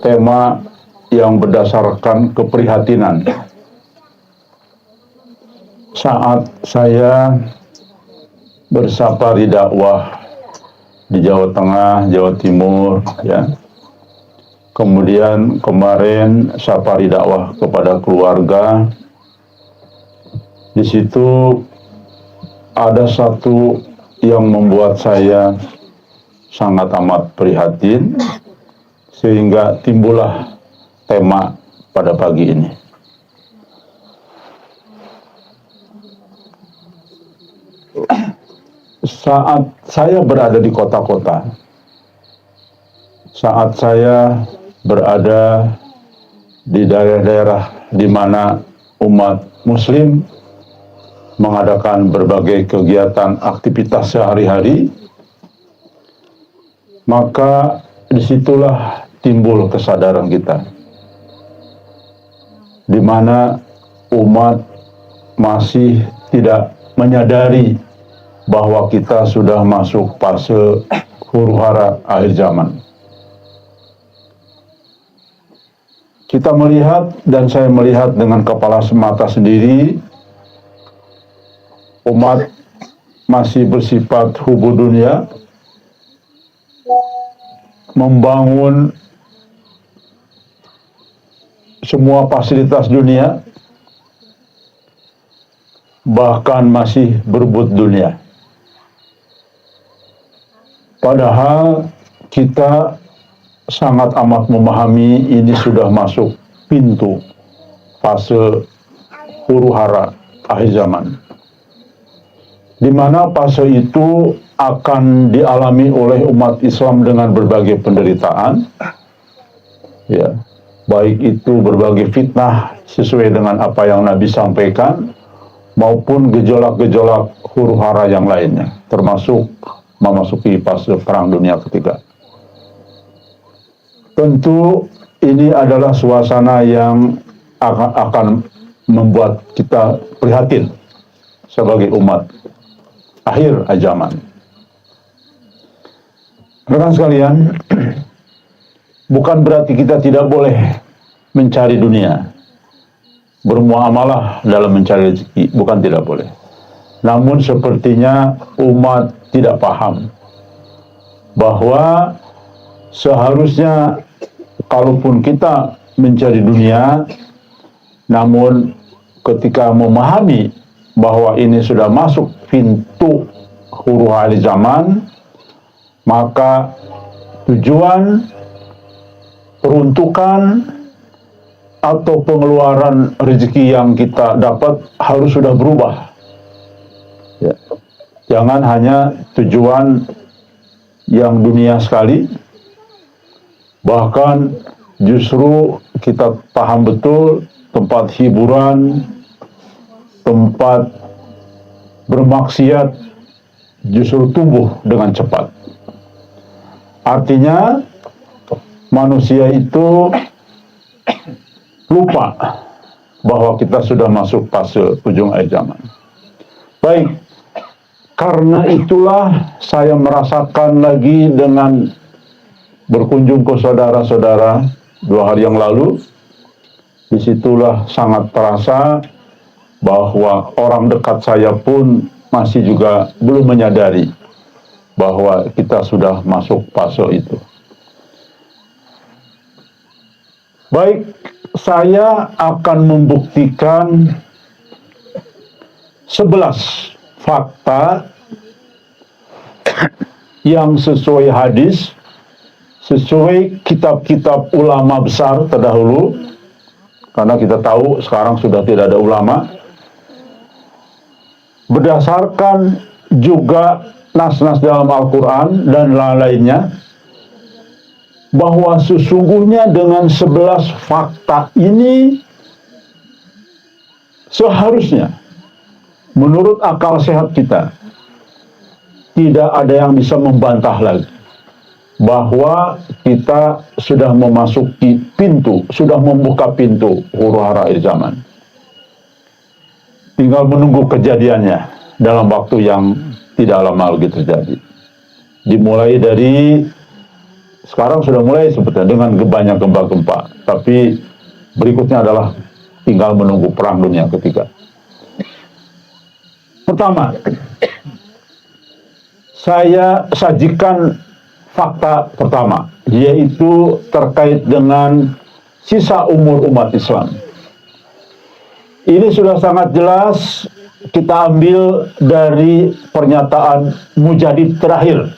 tema yang berdasarkan keprihatinan. Saat saya bersafari dakwah di Jawa Tengah, Jawa Timur, ya. Kemudian kemarin safari dakwah kepada keluarga. Di situ ada satu yang membuat saya sangat amat prihatin, sehingga timbullah tema pada pagi ini. Saat saya berada di kota-kota, saat saya berada di daerah-daerah di mana umat Muslim mengadakan berbagai kegiatan aktivitas sehari-hari, maka disitulah timbul kesadaran kita, di mana umat masih tidak menyadari bahwa kita sudah masuk fase huru-hara akhir zaman. Kita melihat, dan saya melihat dengan kepala semata sendiri, umat masih bersifat hubu dunia, membangun semua fasilitas dunia, bahkan masih berebut dunia. Padahal kita sangat amat memahami ini sudah masuk pintu fase huru-hara akhir zaman, di mana fase itu akan dialami oleh umat Islam dengan berbagai penderitaan, ya, baik itu berbagai fitnah sesuai dengan apa yang Nabi sampaikan, maupun gejolak-gejolak huru-hara yang lainnya, termasuk memasuki fase perang dunia ketiga. Tentu ini adalah suasana yang akan membuat kita prihatin sebagai umat akhir zaman. Rekan sekalian, bukan berarti kita tidak boleh mencari dunia, bermuamalah dalam mencari rezeki, bukan tidak boleh. Namun sepertinya umat tidak paham bahwa seharusnya kalaupun kita mencari dunia, namun ketika memahami bahwa ini sudah masuk pintu huru-hara zaman, maka tujuan, peruntukan, atau pengeluaran rezeki yang kita dapat harus sudah berubah. Ya. Jangan hanya tujuan yang dunia sekali, bahkan justru kita paham betul tempat hiburan, tempat bermaksiat justru tumbuh dengan cepat. Artinya manusia itu lupa bahwa kita sudah masuk fase ujung akhir zaman. Baik, karena itulah saya merasakan lagi dengan berkunjung ke saudara-saudara 2 hari yang lalu. Disitulah sangat terasa bahwa orang dekat saya pun masih juga belum menyadari bahwa kita sudah masuk fase itu. Baik, saya akan membuktikan 11 fakta yang sesuai hadis, sesuai kitab-kitab ulama besar terdahulu, karena kita tahu sekarang sudah tidak ada ulama, berdasarkan juga nas-nas dalam Al-Quran dan lain-lainnya, bahwa sesungguhnya dengan 11 fakta ini seharusnya menurut akal sehat kita tidak ada yang bisa membantah lagi bahwa kita sudah memasuki pintu, sudah membuka pintu huru-hara akhir zaman. Tinggal menunggu kejadiannya dalam waktu yang tidak lama lagi terjadi. Dimulai dari sekarang sudah mulai sebetulnya dengan banyak gempa-gempa, tapi berikutnya adalah tinggal menunggu perang dunia ketiga. Pertama, saya sajikan fakta pertama, yaitu terkait dengan sisa umur umat Islam. Ini sudah sangat jelas kita ambil dari pernyataan Mujadid terakhir,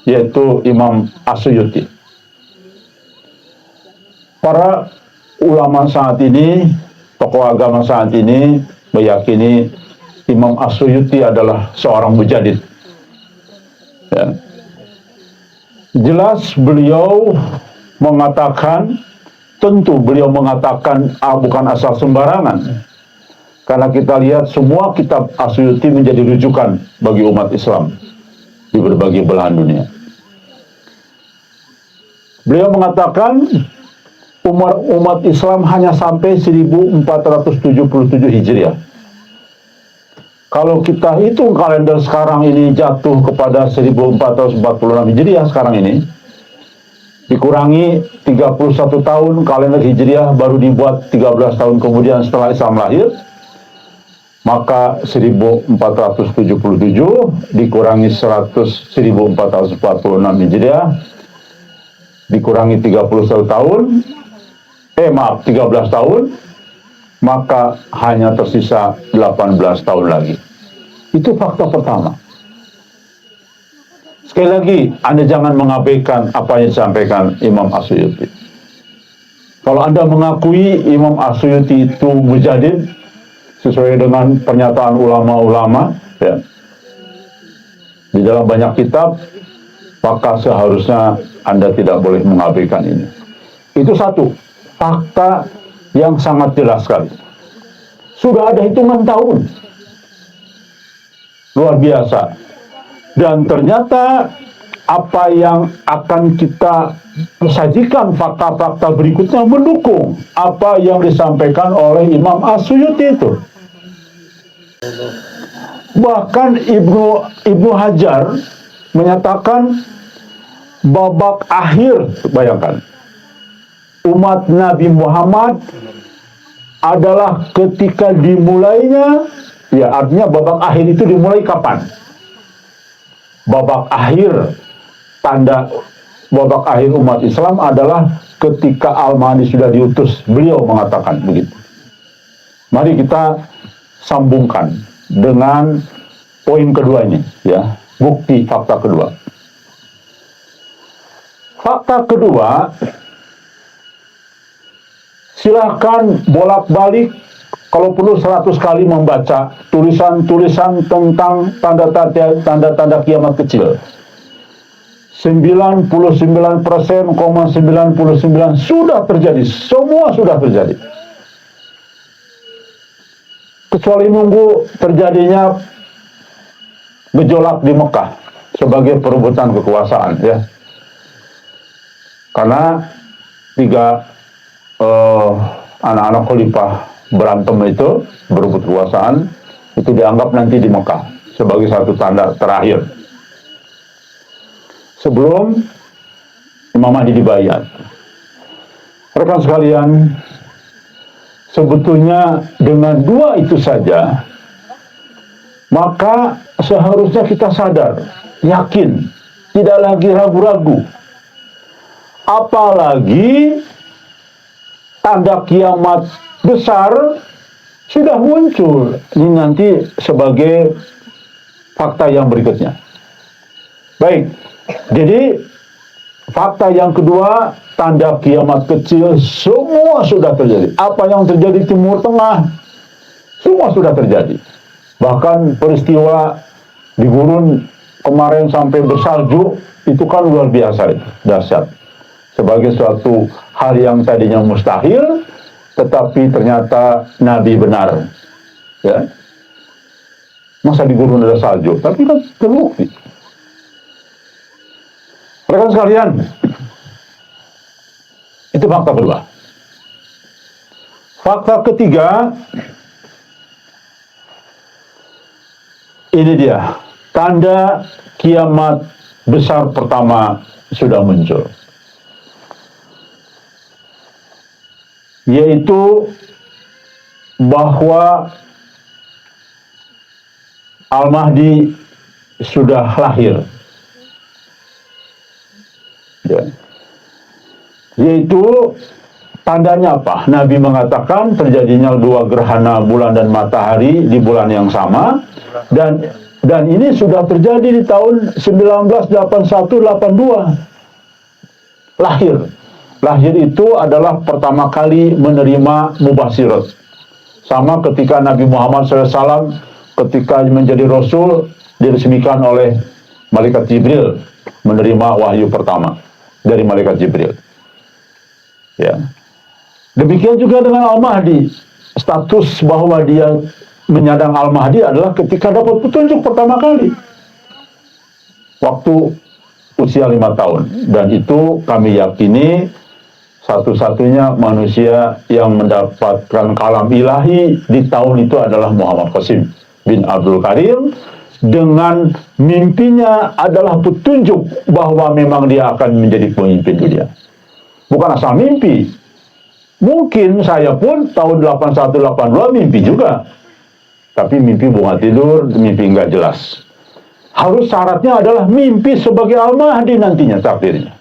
yaitu Imam As-Suyuti. Para ulama saat ini, tokoh agama saat ini meyakini Imam As-Suyuti adalah seorang mujadid. Ya. Jelas beliau mengatakan, tentu beliau mengatakan bukan asal sembarangan. Karena kita lihat semua kitab As-Suyuti menjadi rujukan bagi umat Islam di berbagai belahan dunia. Beliau mengatakan umat Islam hanya sampai 1477 Hijriah. Kalau kita hitung kalender sekarang ini jatuh kepada 1446 Hijriah sekarang ini, dikurangi 31 tahun kalender Hijriah baru dibuat 13 tahun kemudian setelah Islam lahir, maka 1477 dikurangi 1446 Hijriah dikurangi 31 tahun, 13 tahun, maka hanya tersisa 18 tahun lagi. Itu fakta pertama. Sekali lagi, Anda jangan mengabaikan apa yang disampaikan Imam As-Suyuti. Kalau Anda mengakui Imam As-Suyuti itu mujadid, sesuai dengan pernyataan ulama-ulama, ya, di dalam banyak kitab, maka seharusnya Anda tidak boleh mengabaikan ini. Itu satu, fakta yang sangat jelas sekali. Sudah ada hitungan tahun. Luar biasa. Dan ternyata apa yang akan kita sajikan fakta-fakta berikutnya mendukung apa yang disampaikan oleh Imam As-Suyuti itu. Bahkan Ibnu Hajar menyatakan babak akhir, bayangkan, umat Nabi Muhammad adalah ketika dimulainya, ya artinya babak akhir itu dimulai kapan? Babak akhir, tanda babak akhir umat Islam adalah ketika Al-Mahdi sudah diutus. Beliau mengatakan begitu. Mari kita sambungkan dengan poin kedua ini, ya, bukti fakta kedua. Fakta kedua, silahkan bolak-balik kalau perlu 100 kali membaca tulisan-tulisan tentang tanda-tanda kiamat kecil. 99,99% sudah terjadi, semua sudah terjadi. Kecuali nunggu terjadinya gejolak di Mekah sebagai perebutan kekuasaan, ya. Karena tiga anak-anak khalifah berantem itu, berebut kekuasaan, itu dianggap nanti di Mekah sebagai satu tanda terakhir sebelum Imam Mahdi dibayat. Rekan sekalian, sebetulnya dengan dua itu saja, maka seharusnya kita sadar, yakin, tidak lagi ragu-ragu. Apalagi tanda kiamat besar sudah muncul. Ini nanti sebagai fakta yang berikutnya. Baik, jadi fakta yang kedua, tanda kiamat kecil semua sudah terjadi. Apa yang terjadi di Timur Tengah, semua sudah terjadi. Bahkan peristiwa di gurun kemarin sampai bersalju, itu kan luar biasa, dahsyat. Sebagai suatu hal yang tadinya mustahil, tetapi ternyata Nabi benar. Ya. Masa di gurun ada salju, tapi kan terbukti. Rekan sekalian, itu fakta kedua. Fakta ketiga, ini dia, tanda kiamat besar pertama sudah muncul. yaitu bahwa Al-Mahdi sudah lahir. Ya. Yaitu tandanya apa? Nabi mengatakan terjadinya dua gerhana bulan dan matahari di bulan yang sama, dan ini sudah terjadi di tahun 1981-82. Lahir itu adalah pertama kali menerima mubasyirat. Sama ketika Nabi Muhammad SAW ketika menjadi Rasul diresmikan oleh Malaikat Jibril, menerima wahyu pertama dari Malaikat Jibril. Ya. Demikian juga dengan Al-Mahdi. Status bahwa dia menyandang Al-Mahdi adalah ketika dapat petunjuk pertama kali. Waktu usia 5 tahun. Dan itu kami yakini satu-satunya manusia yang mendapatkan kalam ilahi di tahun itu adalah Muhammad Qasim bin Abdul Karim, dengan mimpinya adalah petunjuk bahwa memang dia akan menjadi pemimpin dunia. Bukan asal mimpi. Mungkin saya pun tahun 81-82 mimpi juga. Tapi mimpi bunga tidur, mimpi nggak jelas. Harus syaratnya adalah mimpi sebagai Al-Mahdi nantinya takdirnya.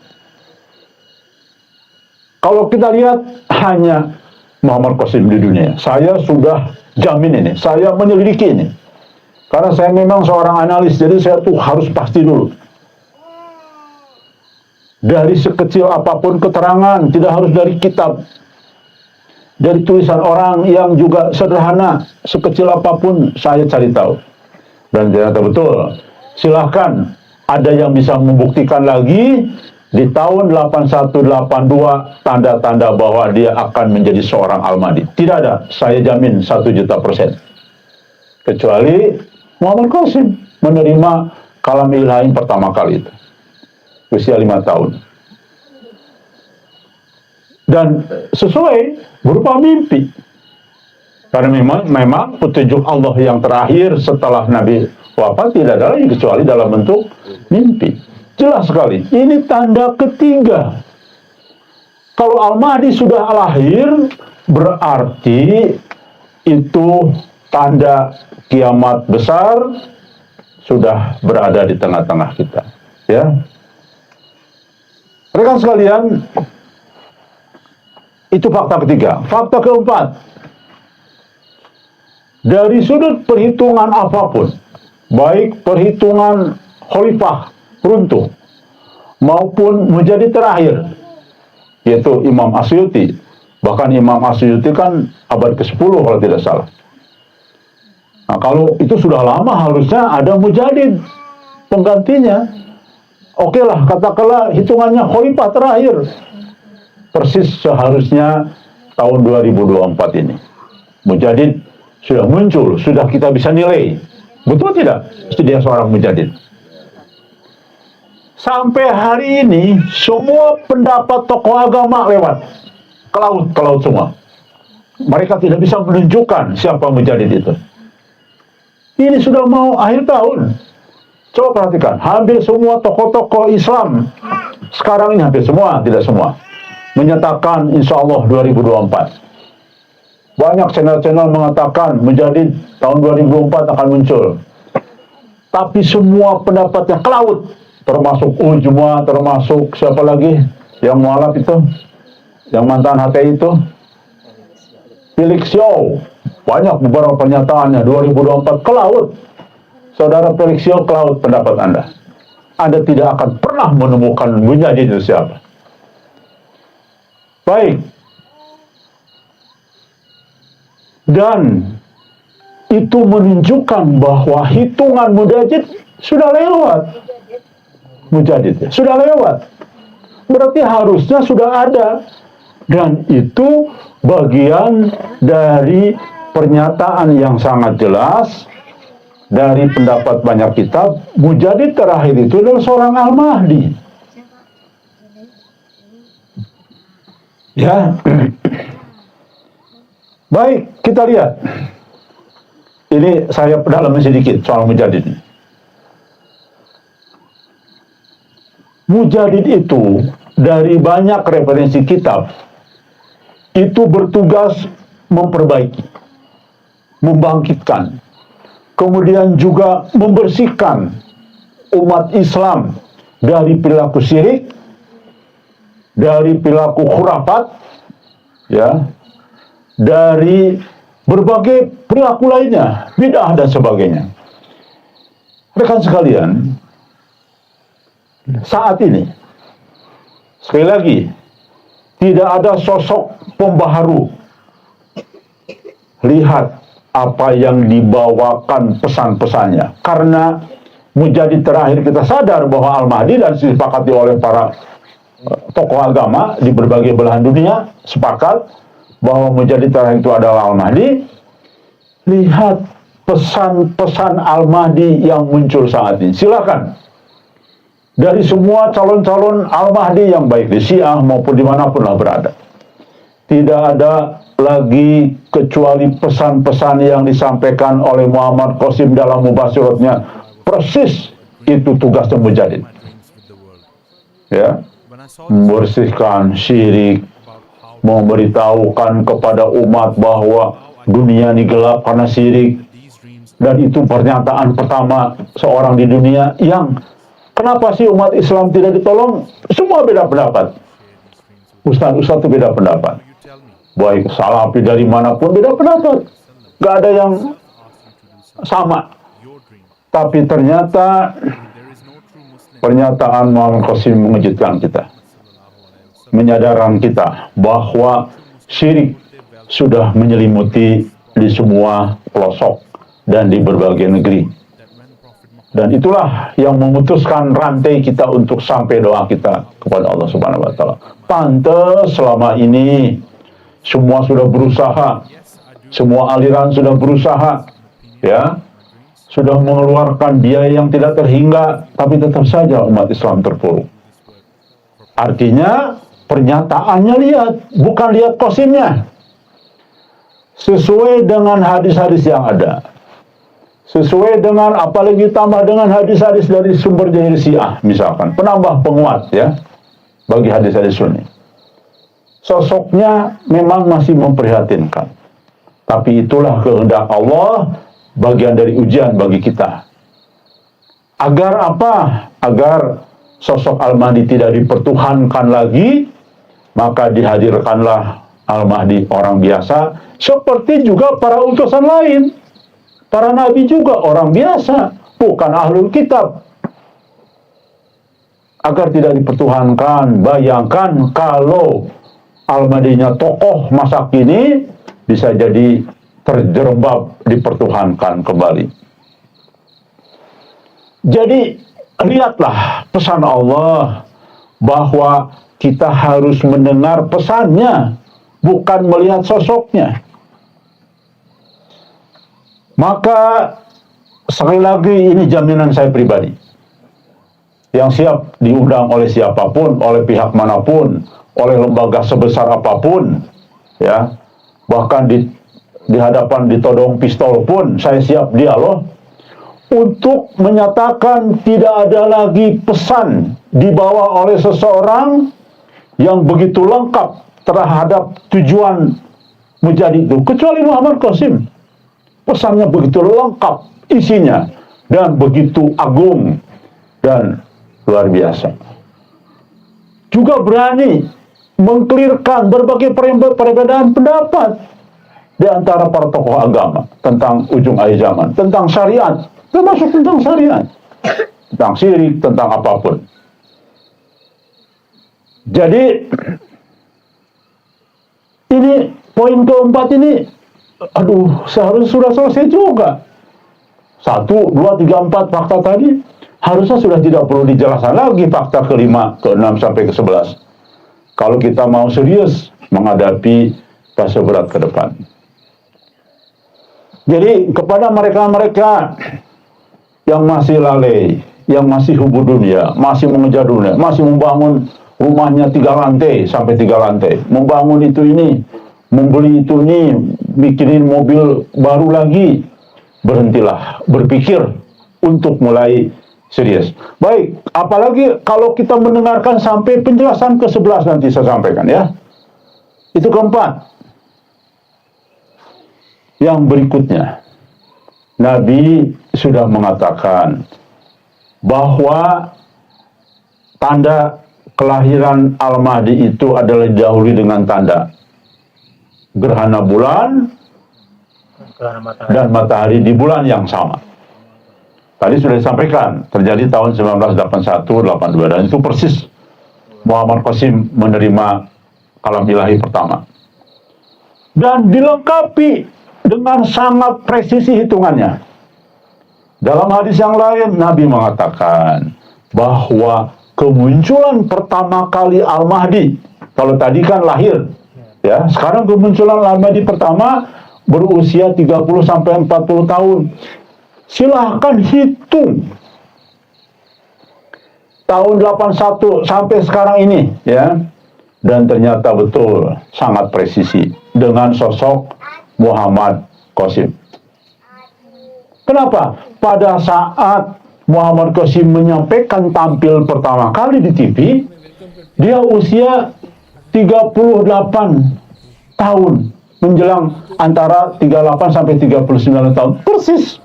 Kalau kita lihat hanya Muhammad Qasim di dunia, saya sudah jamin ini, saya menyelidiki ini. Karena saya memang seorang analis, jadi saya tuh harus pasti dulu. Dari sekecil apapun keterangan, tidak harus dari kitab. Dari tulisan orang yang juga sederhana, sekecil apapun saya cari tahu. Dan ternyata betul. Silahkan, ada yang bisa membuktikan lagi. Di tahun 81-82, tanda-tanda bahwa dia akan menjadi seorang Al-Mahdi. Tidak ada, saya jamin 1.000.000%. Kecuali Muhammad Qasim menerima kalam ilahi pertama kali itu. Usia 5 tahun. Dan sesuai berupa mimpi. Karena memang petunjuk Allah yang terakhir setelah Nabi wafat tidak ada lagi kecuali dalam bentuk mimpi. Jelas sekali, ini tanda ketiga. Kalau Al-Mahdi sudah lahir, berarti itu tanda kiamat besar sudah berada di tengah-tengah kita. Ya, rekan sekalian, itu fakta ketiga. Fakta keempat, dari sudut perhitungan apapun, baik perhitungan khalifah runtuh maupun menjadi terakhir, yaitu Imam Asyuti. Bahkan Imam Asyuti kan abad ke-10 kalau tidak salah. Nah, kalau itu sudah lama harusnya ada mujadid penggantinya. Oke lah, katakanlah hitungannya khalifah terakhir. Persis seharusnya tahun 2024 ini. Mujadid sudah muncul, sudah kita bisa nilai. Betul tidak? Dia seorang mujadid. Sampai hari ini, semua pendapat tokoh agama lewat ke laut semua. Mereka tidak bisa menunjukkan siapa mujadid itu. Ini sudah mau akhir tahun. Coba perhatikan, hampir semua tokoh-tokoh Islam, sekarang ini hampir semua, tidak semua, menyatakan insya Allah 2024. Banyak channel-channel mengatakan mujadid tahun 2024 akan muncul. Tapi semua pendapatnya ke laut. Termasuk Ujma, termasuk siapa lagi yang mualaf itu, yang mantan HTI itu, Felix Yao. Banyak beberapa pernyataannya 2024 ke laut. Saudara Felix Yao, ke laut pendapat Anda. Anda tidak akan pernah menemukan mujadid itu siapa. Baik. Dan itu menunjukkan bahwa hitungan mujadid sudah lewat. Mujadid sudah lewat. Berarti harusnya sudah ada. Dan itu bagian dari pernyataan yang sangat jelas dari pendapat banyak kitab. Mujadid terakhir itu adalah seorang Al-Mahdi. Ya. Baik, kita lihat. Ini saya dalam sedikit soal mujadid. Mujadid itu dari banyak referensi kitab itu bertugas memperbaiki, membangkitkan, kemudian juga membersihkan umat Islam dari perilaku syirik, dari perilaku khurafat, ya, dari berbagai perilaku lainnya, bid'ah dan sebagainya. Rekan sekalian, saat ini, sekali lagi, tidak ada sosok pembaharu. Lihat apa yang dibawakan pesan-pesannya. Karena menjadi terakhir kita sadar bahwa Al-Mahdi, dan disepakati oleh para tokoh agama di berbagai belahan dunia, sepakat bahwa menjadi terakhir itu adalah Al-Mahdi. Lihat pesan-pesan Al-Mahdi yang muncul saat ini. Silakan. Dari semua calon-calon Al-Mahdi yang baik di Syiah maupun dimanapun lah berada. Tidak ada lagi kecuali pesan-pesan yang disampaikan oleh Muhammad Qasim dalam mubasyiratnya. Persis itu tugasnya Mujaddid. Ya, membersihkan syirik, memberitahukan kepada umat bahwa dunia ini gelap karena syirik. Dan itu pernyataan pertama seorang di dunia yang kenapa sih umat Islam tidak ditolong? Semua beda pendapat. Ustaz-ustaz itu beda pendapat. Baik salafi dari manapun beda pendapat. Gak ada yang sama. Tapi ternyata pernyataan Muhammad Qasim mengejutkan kita. Menyadarkan kita bahwa syirik sudah menyelimuti di semua pelosok dan di berbagai negeri. Dan itulah yang memutuskan rantai kita untuk sampai doa kita kepada Allah Subhanahu wa taala. Pantes selama ini semua sudah berusaha, semua aliran sudah berusaha, ya, sudah mengeluarkan biaya yang tidak terhingga, tapi tetap saja umat Islam terpuruk. Artinya pernyataannya lihat, bukan lihat Qasimnya. Sesuai dengan hadis-hadis yang ada, sesuai dengan, apalagi tambah dengan hadis-hadis dari sumber dari Syiah, misalkan penambah penguat, ya, bagi hadis-hadis Sunni. Sosoknya memang masih memprihatinkan, tapi itulah kehendak Allah, bagian dari ujian bagi kita. Agar apa? Agar sosok Al-Mahdi tidak dipertuhankan lagi, maka dihadirkanlah Al-Mahdi orang biasa, seperti juga para utusan lain. Para nabi juga orang biasa, bukan ahlul kitab. Agar tidak dipertuhankan, bayangkan kalau Al-Mahdinya tokoh masa kini, bisa jadi terjerembab dipertuhankan kembali. Jadi lihatlah pesan Allah bahwa kita harus mendengar pesannya, bukan melihat sosoknya. Maka sekali lagi ini jaminan saya pribadi, yang siap diundang oleh siapapun, oleh pihak manapun, oleh lembaga sebesar apapun, ya, bahkan di hadapan ditodong pistol pun saya siap dialog untuk menyatakan tidak ada lagi pesan dibawa oleh seseorang yang begitu lengkap terhadap tujuan Mujaddid itu, kecuali Muhammad Qasim. Pesannya begitu lengkap isinya dan begitu agung dan luar biasa. Juga berani mengklirkan berbagai perbedaan pendapat di antara para tokoh agama tentang ujung akhir zaman, tentang syariat, termasuk tentang syariat, tentang syirik, tentang apapun. Jadi ini poin keempat ini, aduh, seharusnya sudah selesai juga. 1, 2, 3, 4 fakta tadi harusnya sudah tidak perlu dijelaskan lagi fakta ke-5, ke-6 sampai ke-11. Kalau kita mau serius menghadapi fase berat ke depan. Jadi kepada mereka-mereka yang masih lalai, yang masih hubu dunia, masih mengejar dunia, masih membangun rumahnya 3 lantai sampai 3 lantai, membangun itu ini, membeli itu ini, bikinin mobil baru lagi, berhentilah berpikir untuk mulai serius. Baik, apalagi kalau kita mendengarkan sampai penjelasan ke-11 nanti saya sampaikan, ya. Itu keempat. Yang berikutnya, Nabi sudah mengatakan bahwa tanda kelahiran Al-Mahdi itu adalah didahului dengan tanda gerhana bulan dan matahari di bulan yang sama. Tadi sudah disampaikan, terjadi tahun 1981-82, dan itu persis Muhammad Qasim menerima kalam ilahi pertama. Dan dilengkapi dengan sangat presisi hitungannya. Dalam hadis yang lain, Nabi mengatakan bahwa kemunculan pertama kali Al-Mahdi, kalau tadi kan lahir, ya, sekarang kemunculan Al-Mahdi pertama berusia 30-40 tahun. Silahkan hitung tahun 81 sampai sekarang ini, ya. Dan ternyata betul sangat presisi dengan sosok Muhammad Qasim. Kenapa? Pada saat Muhammad Qasim menyampaikan tampil pertama kali di TV, dia usia 38 tahun, menjelang antara 38 sampai 39 tahun. Persis.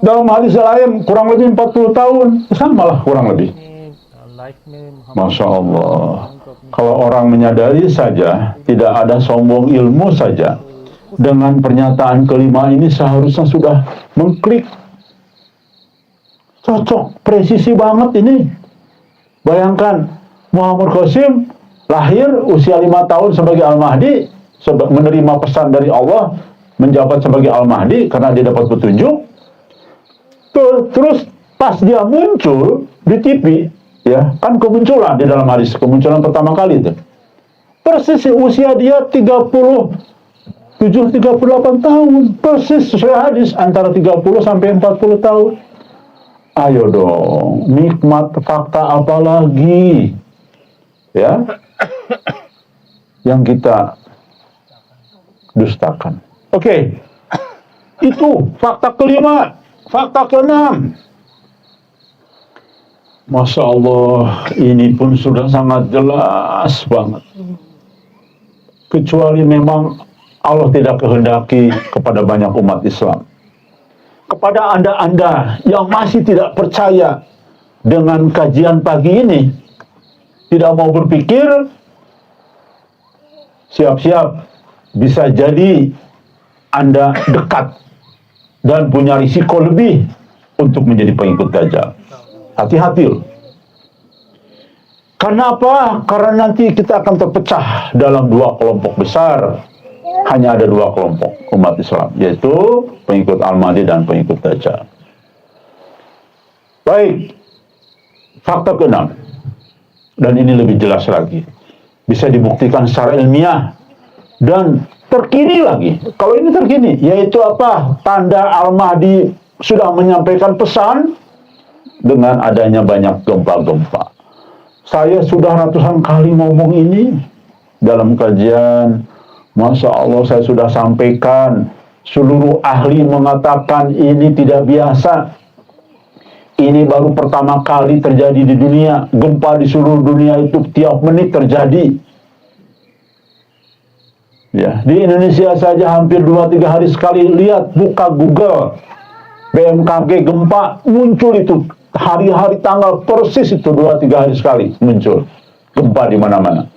Dalam hadis lain kurang lebih 40 tahun. Samalah kurang lebih. Masya Allah. Kalau orang menyadari saja, tidak ada sombong ilmu saja, dengan pernyataan kelima ini seharusnya sudah mengklik. Cocok, presisi banget ini. Bayangkan, Muhammad Qasim lahir usia 5 tahun sebagai Al-Mahdi, menerima pesan dari Allah, menjabat sebagai Al-Mahdi karena dia dapat petunjuk. Terus pas dia muncul di TV, ya, kan kemunculan di dalam hadis, kemunculan pertama kali itu. Persis usia dia 37-38 tahun. Persis sesuai hadis, antara 30 sampai 40 tahun. Ayo dong, nikmat fakta apa lagi? Ya, yang kita dustakan. Oke, itu fakta kelima. Fakta keenam. Masya Allah, ini pun sudah sangat jelas banget. Kecuali memang Allah tidak kehendaki kepada banyak umat Islam. Kepada Anda-Anda yang masih tidak percaya dengan kajian pagi ini, tidak mau berpikir, siap-siap bisa jadi Anda dekat dan punya risiko lebih untuk menjadi pengikut Dajjal. Hati-hati loh. Karena apa? Karena nanti kita akan terpecah dalam dua kelompok besar. Hanya ada dua kelompok umat Islam, yaitu pengikut Al-Mahdi dan pengikut Dajjal. Baik, fakta keenam. Dan ini lebih jelas lagi. Bisa dibuktikan secara ilmiah. Dan terkini lagi. Kalau ini terkini, yaitu apa? Tanda Al-Mahdi sudah menyampaikan pesan dengan adanya banyak gempa-gempa. Saya sudah ratusan kali ngomong ini dalam kajian. Masya Allah, saya sudah sampaikan. Seluruh ahli mengatakan ini tidak biasa. Ini baru pertama kali terjadi di dunia. Gempa di seluruh dunia itu tiap menit terjadi. Ya, di Indonesia saja hampir 2-3 hari sekali. Lihat, buka Google, BMKG gempa, muncul itu hari-hari tanggal persis itu 2-3 hari sekali muncul gempa di mana-mana.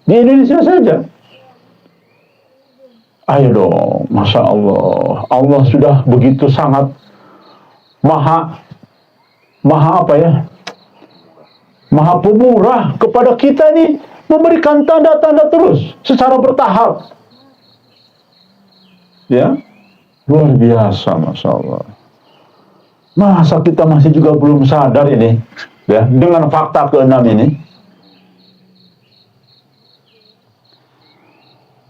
Di Indonesia saja. Ayo dong, Masya Allah. Allah sudah begitu sangat maha apa ya? Maha pemurah kepada kita nih, memberikan tanda-tanda terus secara bertahap. Ya, luar biasa, Masya Allah. Masa kita masih juga belum sadar ini, ya, dengan fakta keenam ini.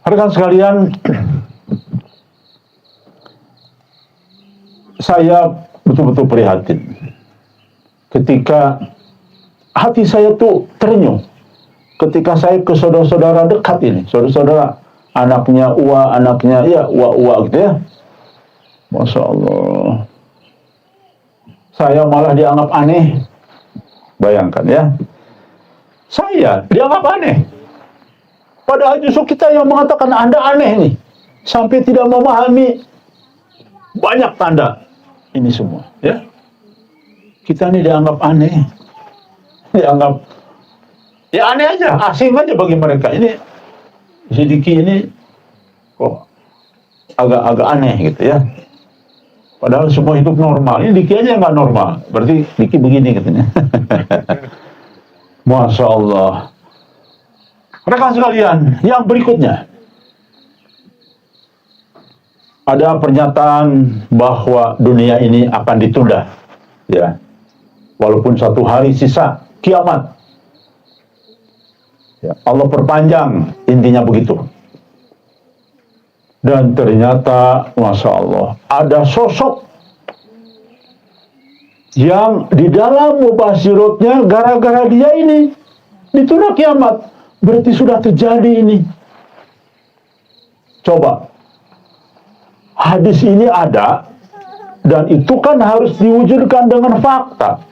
Rekan sekalian, saya betul-betul prihatin ketika hati saya tuh terenyuh ketika saya ke saudara-saudara dekat ini, saudara-saudara, anaknya Uwa, anaknya ya Uwa gitu ya. Masya Allah. Saya malah dianggap aneh. Bayangkan ya. Saya dianggap aneh. Padahal justru kita yang mengatakan Anda aneh nih. Sampai tidak memahami banyak tanda ini semua. Ya, kita ini dianggap aneh. Dianggap, ya aneh aja, asing aja bagi mereka. Ini sedikit ini kok agak-agak aneh gitu ya. Padahal semua hidup normal. Ini Diki aja nggak normal. Berarti Diki begini katanya. Masya Allah. Rekan sekalian, yang berikutnya. Ada pernyataan bahwa dunia ini akan ditunda. Ya. Walaupun 1 hari sisa kiamat. Ya, Allah perpanjang, intinya begitu. Dan ternyata, Masya Allah, ada sosok yang di dalam mubasyiratnya gara-gara dia ini ditunda kiamat. Berarti sudah terjadi ini. Coba. Hadis ini ada, dan itu kan harus diwujudkan dengan fakta.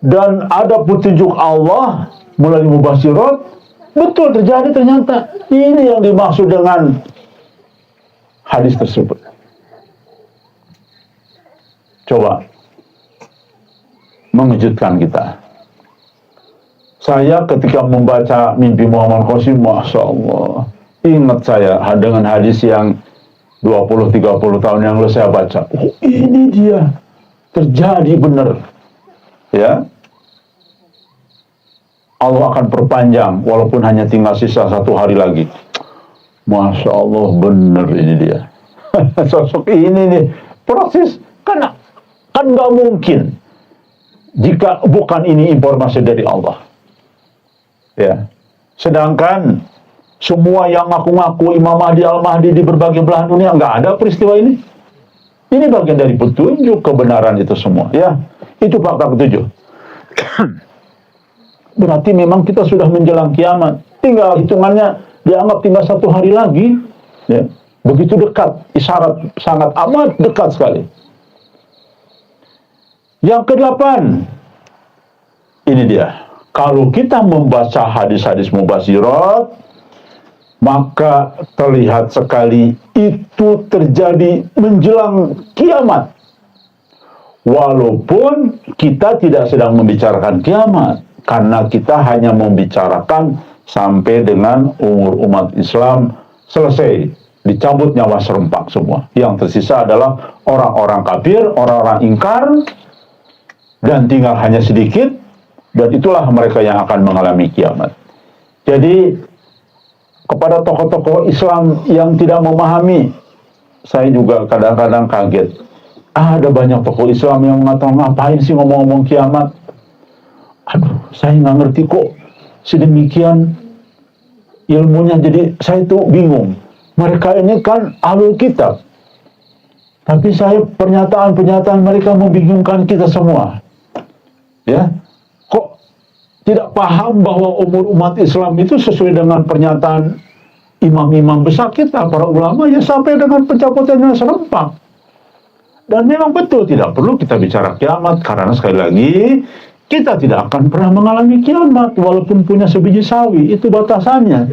Dan ada petunjuk Allah melalui mubasyirat, betul terjadi ternyata. Ini yang dimaksud dengan hadis tersebut. Coba mengejutkan kita. Saya ketika membaca mimpi Muhammad Qasim, Masya Allah, ingat saya dengan hadis yang 20-30 tahun yang lalu saya baca. Oh, ini dia terjadi benar. Ya, Allah akan perpanjang walaupun hanya tinggal sisa 1 hari lagi. Masya Allah, benar ini dia. Sosok ini nih, proses kan nggak mungkin jika bukan ini informasi dari Allah. Ya, sedangkan semua yang ngaku-ngaku Imam Mahdi Al-Mahdi di berbagai belahan dunia, nggak ada peristiwa ini. Ini bagian dari petunjuk kebenaran itu semua. Ya, itu fakta ketujuh. Berarti memang kita sudah menjelang kiamat. Tinggal hitungannya dianggap tinggal 1 hari lagi. Ya, begitu dekat, isyarat sangat amat dekat sekali. Yang ke-8, ini dia. Kalau kita membaca hadis-hadis mubasyirat, maka terlihat sekali itu terjadi menjelang kiamat. Walaupun kita tidak sedang membicarakan kiamat, karena kita hanya membicarakan sampai dengan umur umat Islam selesai, dicabut nyawa serempak semua. Yang tersisa adalah orang-orang kafir, orang-orang ingkar, dan tinggal hanya sedikit, dan itulah mereka yang akan mengalami kiamat. Jadi, kepada tokoh-tokoh Islam yang tidak memahami, saya juga kadang-kadang kaget. Ada banyak tokoh Islam yang mengatakan, ngapain sih ngomong-ngomong kiamat? Aduh, saya nggak ngerti kok sedemikian ilmunya. Jadi saya itu bingung. Mereka ini kan ahlul kitab, tapi saya pernyataan-pernyataan mereka membingungkan kita semua. Ya, kok tidak paham bahwa umur umat Islam itu sesuai dengan pernyataan imam-imam besar kita, para ulama, ya sampai dengan pencabutannya serempak. Dan memang betul tidak perlu kita bicara kiamat, karena sekali lagi kita tidak akan pernah mengalami kiamat walaupun punya sebiji sawi, itu batasannya.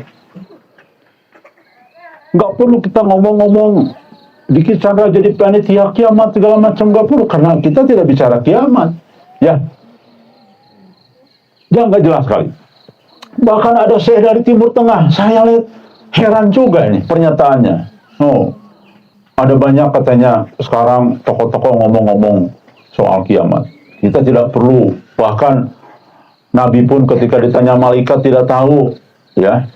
Nggak perlu kita ngomong-ngomong dikit Chandra jadi panitia kiamat segala macam, nggak perlu, karena kita tidak bicara kiamat. Ya, dia nggak jelas sekali. Bahkan ada syekh dari Timur Tengah, saya lihat heran juga ini pernyataannya. Oh, ada banyak katanya sekarang tokoh-tokoh ngomong-ngomong soal kiamat. Kita tidak perlu, bahkan Nabi pun ketika ditanya malaikat tidak tahu, ya.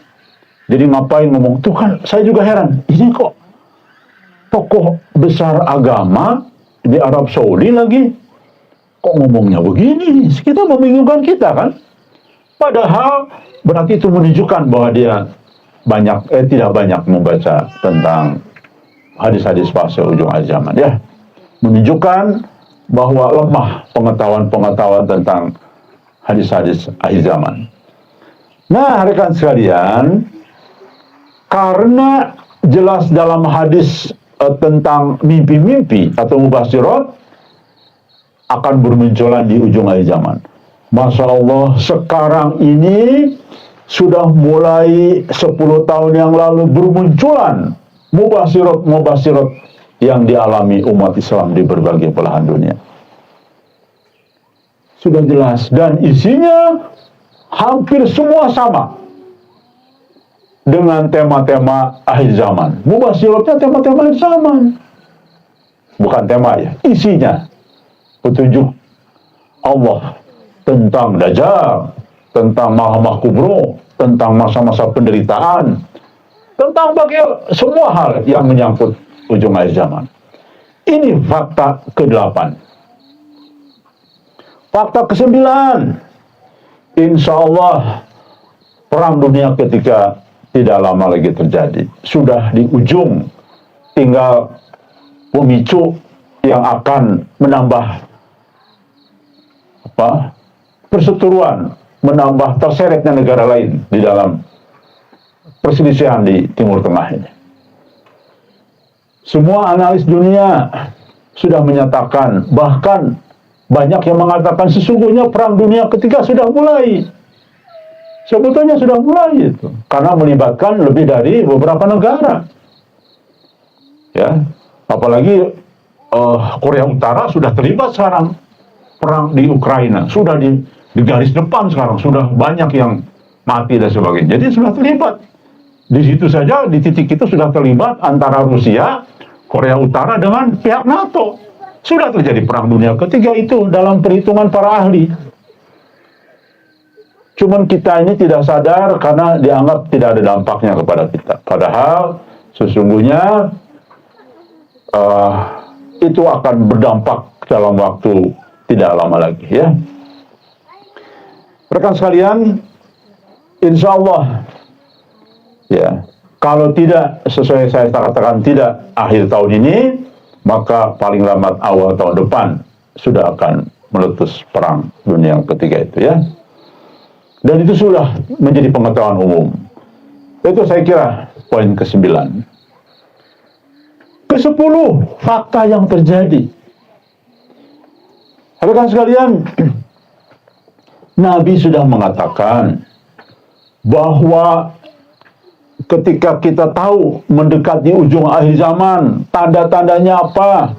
Jadi ngapain ngomong? Tuh kan saya juga heran. Ini kok tokoh besar agama di Arab Saudi lagi kok ngomongnya begini? Kita membingungkan kita kan? Padahal berarti itu menunjukkan bahwa dia tidak banyak membaca tentang hadis-hadis fase ujung akhir zaman, ya. Menunjukkan bahwa lemah pengetahuan-pengetahuan tentang hadis-hadis akhir zaman. Nah, rekan sekalian, karena jelas dalam hadis tentang mimpi-mimpi atau mubasyirat akan bermunculan di ujung akhir zaman. Masya Allah, sekarang ini sudah mulai 10 tahun yang lalu bermunculan mubasyirat yang dialami umat Islam di berbagai belahan dunia. Sudah jelas dan isinya hampir semua sama dengan tema-tema akhir zaman. Mubasyiratnya tema-tema akhir zaman. Bukan tema ya, isinya petunjuk Allah tentang Dajjal, tentang Mahamah Kubro, tentang masa-masa penderitaan, tentang semua hal yang menyangkut ujung akhir zaman. Ini fakta ke-8. Fakta ke-9, insya Allah perang dunia ketiga tidak lama lagi terjadi. Sudah di ujung, tinggal pemicu yang akan menambah perseteruan, menambah terseretnya negara lain di dalam perselisihan di Timur Tengah ini. Semua analis dunia sudah menyatakan, bahkan banyak yang mengatakan sesungguhnya perang dunia ketiga sudah mulai. Sebetulnya sudah mulai itu, karena melibatkan lebih dari beberapa negara. Ya, apalagi Korea Utara sudah terlibat sekarang perang di Ukraina, sudah di garis depan sekarang, sudah banyak yang mati dan sebagainya. Jadi sudah terlibat. Di situ saja, di titik itu sudah terlibat antara Rusia, Korea Utara dengan pihak NATO. Sudah terjadi perang dunia ketiga itu dalam perhitungan para ahli. Cuman kita ini tidak sadar karena dianggap tidak ada dampaknya kepada kita. Padahal sesungguhnya itu akan berdampak dalam waktu tidak lama lagi, ya. Rekan sekalian, insya Allah, ya, kalau tidak sesuai saya katakan tidak akhir tahun ini, maka paling lambat awal tahun depan sudah akan meletus perang dunia ketiga itu, ya. Dan itu sudah menjadi pengetahuan umum. Itu saya kira poin ke-9. Ke-10, fakta yang terjadi. Rekan sekalian, Nabi sudah mengatakan bahwa ketika kita tahu mendekati ujung akhir zaman, tanda-tandanya apa?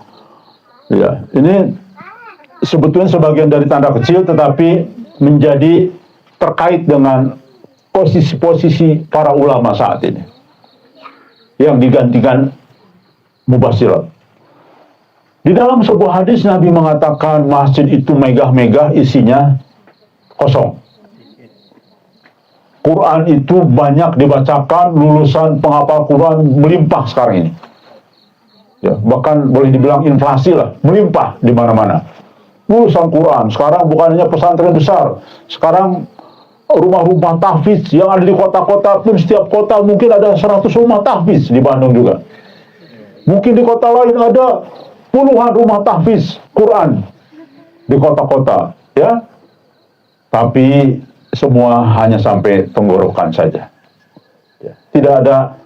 Ya, ini sebetulnya sebagian dari tanda kecil, tetapi menjadi terkait dengan posisi-posisi para ulama saat ini yang digantikan mubasyirat. Di dalam sebuah hadis Nabi mengatakan masjid itu megah-megah, isinya kosong. Quran itu banyak dibacakan, lulusan penghafal Quran melimpah sekarang ini. Ya, bahkan boleh dibilang inflasi lah, melimpah di mana-mana. Lulusan Quran sekarang bukan hanya pesantren besar, sekarang rumah-rumah tahfiz yang ada di kota-kota pun, setiap kota mungkin ada 100 rumah tahfiz, di Bandung juga. Mungkin di kota lain ada puluhan rumah tahfiz Quran di kota-kota, ya. Tapi semua hanya sampai tenggorokan saja. Ya. Tidak ada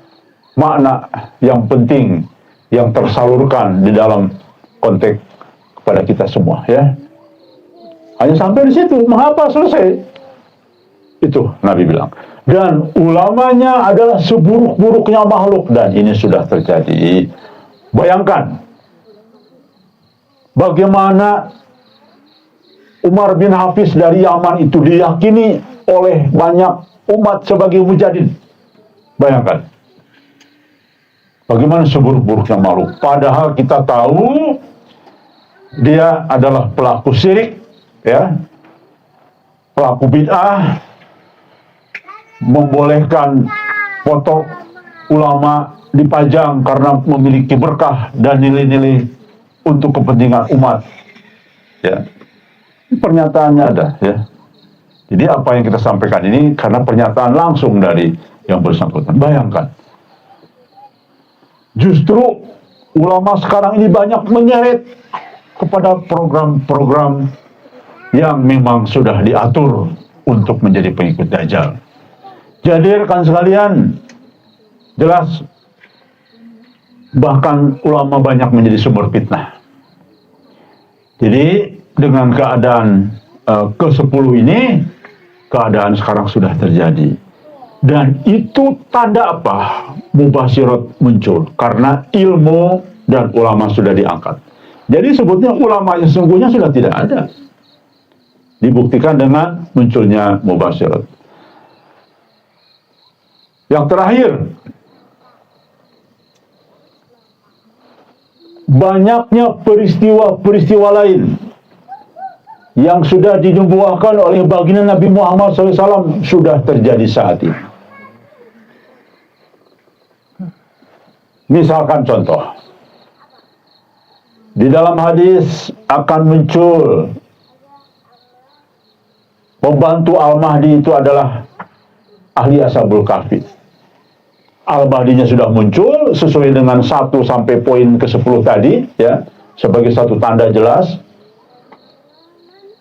makna yang penting yang tersalurkan di dalam konteks kepada kita semua, ya. Hanya sampai di situ, menghafal, selesai. Itu Nabi bilang. Dan ulamanya adalah seburuk-buruknya makhluk, dan ini sudah terjadi. Bayangkan bagaimana Umar bin Hafiz dari Yaman itu diyakini oleh banyak umat sebagai mujadid. Bayangkan bagaimana seburuk-buruknya makhluk. Padahal kita tahu dia adalah pelaku syirik, ya, pelaku bid'ah, membolehkan foto ulama dipajang karena memiliki berkah dan nilai-nilai untuk kepentingan umat. Ya, pernyataannya ada, ya. Jadi apa yang kita sampaikan ini karena pernyataan langsung dari yang bersangkutan. Bayangkan, justru ulama sekarang ini banyak menyeret kepada program-program yang memang sudah diatur untuk menjadi pengikut Dajjal. Jadi rekan sekalian, jelas bahkan ulama banyak menjadi sumber fitnah. Jadi dengan keadaan ke-10 ini, keadaan sekarang sudah terjadi. Dan itu tanda apa? Mubasyirat muncul karena ilmu dan ulama sudah diangkat. Jadi sebutnya ulama yang sesungguhnya sudah tidak ada. Dibuktikan dengan munculnya mubasyirat. Yang terakhir, banyaknya peristiwa-peristiwa lain yang sudah dinubuahkan oleh baginda Nabi Muhammad SAW sudah terjadi saat ini. Misalkan contoh, di dalam hadis akan muncul pembantu Al-Mahdi itu adalah ahli Ashabul Kahfi. Al-Mahdinya sudah muncul sesuai dengan 1 sampai poin ke-10 tadi, ya, sebagai satu tanda jelas.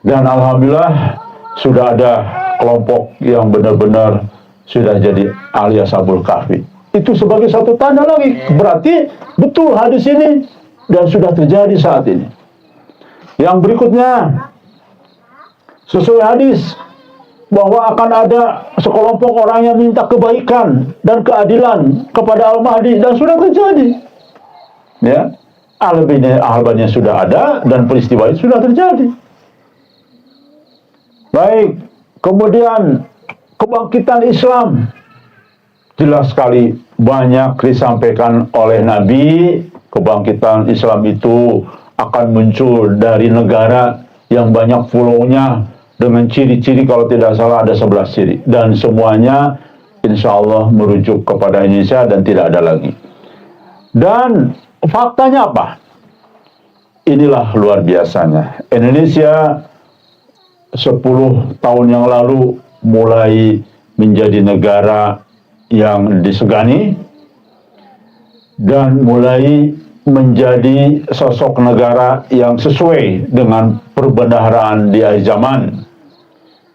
Dan alhamdulillah sudah ada kelompok yang benar-benar sudah jadi ahli Ashabul Kahfi. Itu sebagai satu tanda lagi. Berarti betul hadis ini dan sudah terjadi saat ini. Yang berikutnya, sesuai hadis bahwa akan ada sekelompok orang yang minta kebaikan dan keadilan kepada Al-Mahdi dan sudah terjadi. Ya, Al-Mahdinya sudah ada dan peristiwa itu sudah terjadi. Baik, kemudian kebangkitan Islam. Jelas sekali banyak disampaikan oleh Nabi, kebangkitan Islam itu akan muncul dari negara yang banyak pulaunya dengan ciri-ciri, kalau tidak salah ada 11 ciri. Dan semuanya insya Allah merujuk kepada Indonesia dan tidak ada lagi. Dan faktanya apa? Inilah luar biasanya. Indonesia 10 tahun yang lalu mulai menjadi negara yang disegani dan mulai menjadi sosok negara yang sesuai dengan perbendaharaan di akhir zaman,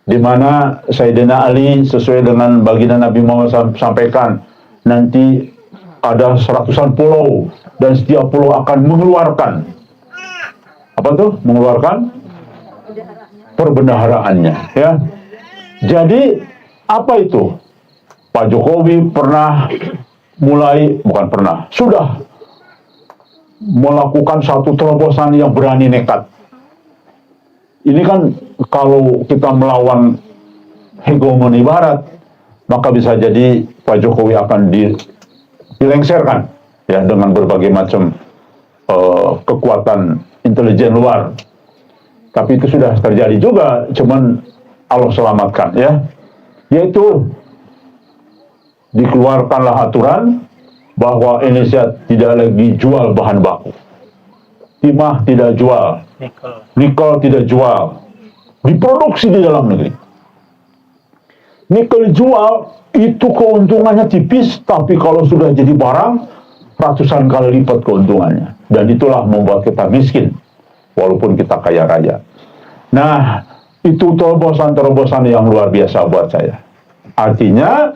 di mana Sayyidina Ali sesuai dengan baginda Nabi Muhammad sampaikan, nanti ada seratusan pulau dan setiap pulau akan mengeluarkan apa tuh? Mengeluarkan perbendaharaannya, ya. Jadi apa itu? Pak Jokowi sudah melakukan satu terobosan yang berani nekat. Ini kan kalau kita melawan hegemoni Barat, maka bisa jadi Pak Jokowi akan dilengserkan, ya, dengan berbagai macam kekuatan intelijen luar. Tapi itu sudah terjadi juga, cuman Allah selamatkan, ya. Yaitu dikeluarkanlah aturan bahwa Indonesia tidak lagi jual bahan baku. Timah tidak jual, nikel tidak jual, diproduksi di dalam negeri. Nikel jual itu keuntungannya tipis, tapi kalau sudah jadi barang ratusan kali lipat keuntungannya. Dan itulah membuat kita miskin, walaupun kita kaya raya. Nah, itu terobosan-terobosan yang luar biasa buat saya. Artinya,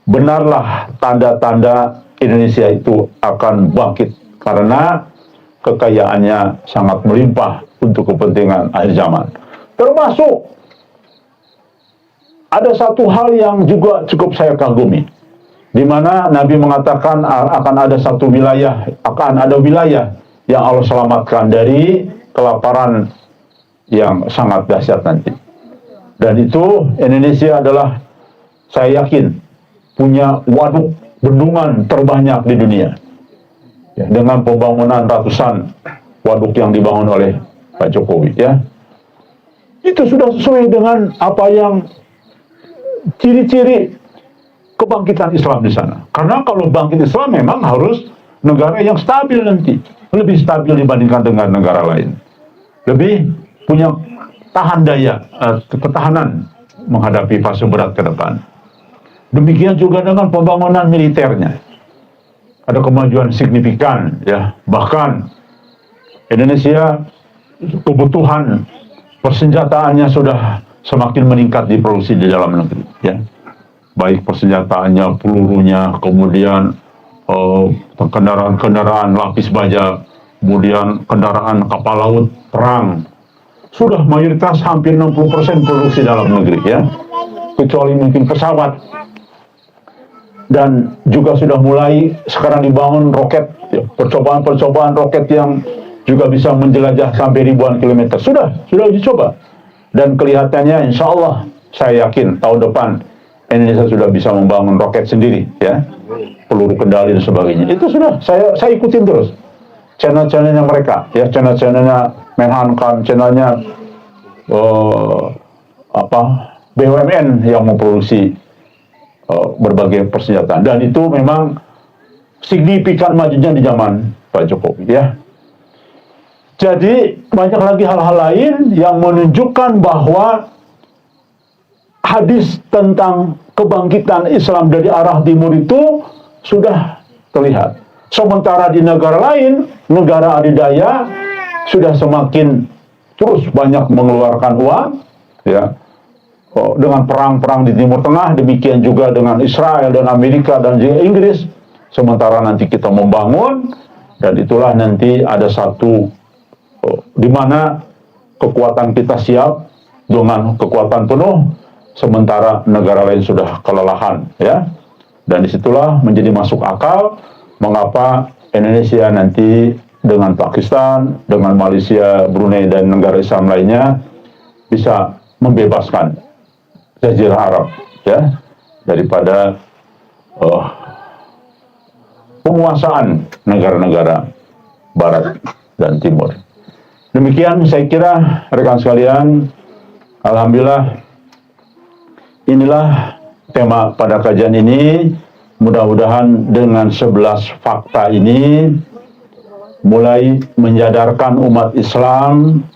benarlah tanda-tanda Indonesia itu akan bangkit karena kekayaannya sangat melimpah untuk kepentingan akhir zaman. Termasuk ada satu hal yang juga cukup saya kagumi, di mana Nabi mengatakan akan ada satu wilayah, akan ada wilayah yang Allah selamatkan dari kelaparan yang sangat dahsyat nanti. Dan itu Indonesia adalah, saya yakin, punya waduk bendungan terbanyak di dunia, ya, dengan pembangunan ratusan waduk yang dibangun oleh Pak Jokowi, ya. Itu sudah sesuai dengan apa yang ciri-ciri kebangkitan Islam di sana. Karena kalau bangkit Islam memang harus negara yang stabil nanti, lebih stabil dibandingkan dengan negara lain, lebih punya tahan daya, ketahanan menghadapi fase berat ke depan. Demikian juga dengan pembangunan militernya. Ada kemajuan signifikan, ya. Bahkan Indonesia kebutuhan persenjataannya sudah semakin meningkat diproduksi di dalam negeri, ya. Baik persenjataannya, pelurunya, kemudian kendaraan-kendaraan lapis baja, kemudian kendaraan kapal laut perang. Sudah mayoritas hampir 60% produksi dalam negeri, ya. Kecuali mungkin pesawat dan juga sudah mulai sekarang dibangun roket, ya, percobaan-percobaan roket yang juga bisa menjelajah sampai ribuan kilometer. Sudah uji coba. Dan kelihatannya insya Allah, saya yakin tahun depan Indonesia sudah bisa membangun roket sendiri, ya, peluru kendali dan sebagainya. Itu sudah saya ikutin terus channel-channelnya mereka, ya, channel-channelnya Menhankam, channelnya BUMN yang memproduksi berbagai persenjataan. Dan itu memang signifikan majunya di zaman Pak Jokowi, ya. Jadi banyak lagi hal-hal lain yang menunjukkan bahwa hadis tentang kebangkitan Islam dari arah timur itu sudah terlihat. Sementara di negara lain, negara adidaya sudah semakin terus banyak mengeluarkan uang, ya, dengan perang-perang di Timur Tengah, demikian juga dengan Israel dan Amerika dan juga Inggris. Sementara nanti kita membangun, dan itulah nanti ada satu di mana kekuatan kita siap dengan kekuatan penuh, sementara negara lain sudah kelelahan, ya. Dan disitulah menjadi masuk akal mengapa Indonesia nanti dengan Pakistan, dengan Malaysia, Brunei dan negara Islam lainnya bisa membebaskan Jazirah Arab, ya, daripada penguasaan negara-negara Barat dan Timur. Demikian saya kira rekan sekalian, alhamdulillah inilah tema pada kajian ini. Mudah-mudahan dengan 11 fakta ini mulai menyadarkan umat Islam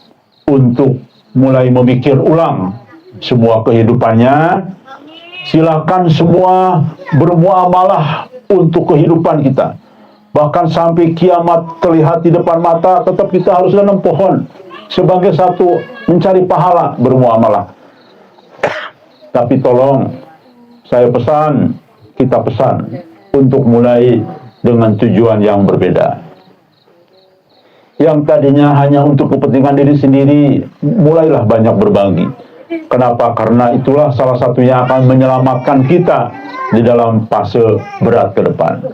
untuk mulai memikir ulang semua kehidupannya. Silakan semua bermuamalah untuk kehidupan kita. Bahkan sampai kiamat terlihat di depan mata, tetap kita harus nanam pohon sebagai satu mencari pahala bermuamalah. Tapi tolong, saya pesan, kita pesan untuk mulai dengan tujuan yang berbeda. Yang tadinya hanya untuk kepentingan diri sendiri, mulailah banyak berbagi. Kenapa? Karena itulah salah satunya akan menyelamatkan kita di dalam fase berat ke depan.